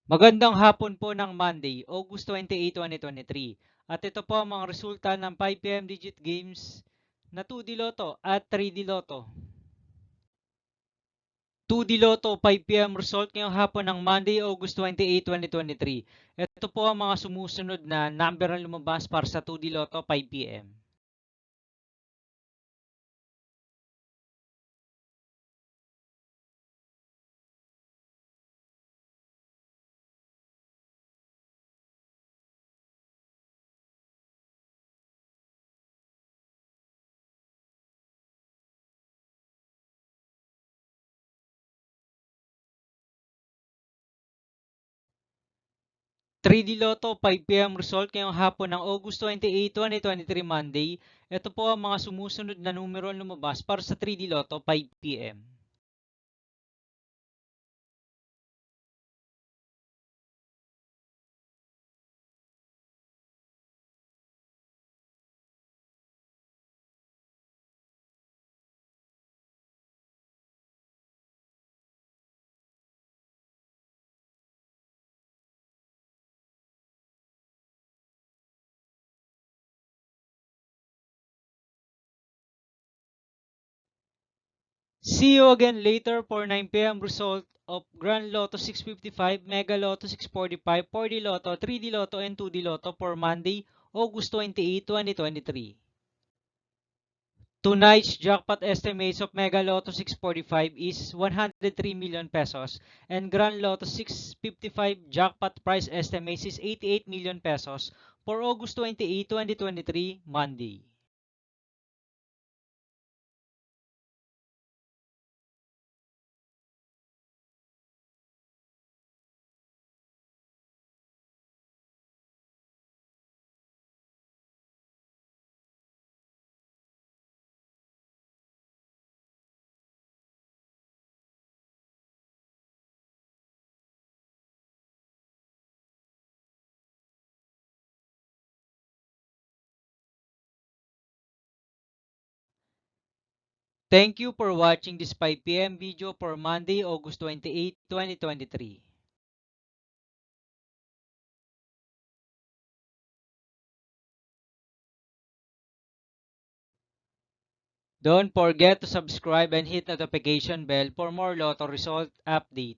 Magandang hapon po ng Monday, August 28, 2023. At ito po ang mga resulta ng 5 PM digit games na 2D Lotto at 3D Lotto. 2D Lotto 5 PM result ngayong hapon ng Monday, August 28, 2023. Ito po ang mga sumusunod na number na lumabas para sa 2D Lotto 5 PM. 3D Lotto 5 PM result ngayong hapon ng August 28, 2023 Monday. Ito po ang mga sumusunod na numero na lumabas para sa 3D Lotto 5 PM. 'See you again later for 9 PM result of Grand Lotto 655, Mega Lotto 645, 4D Lotto, 3D Lotto, and 2D Lotto for Monday, August 28, 2023. Tonight's jackpot estimates of Mega Lotto 645 is 103 million pesos and Grand Lotto 655 jackpot price estimates is 88 million pesos for August 28, 2023, Monday. Thank you for watching this 5 PM video for Monday, August 28, 2023. Don't forget to subscribe and hit notification bell for more Lotto result update.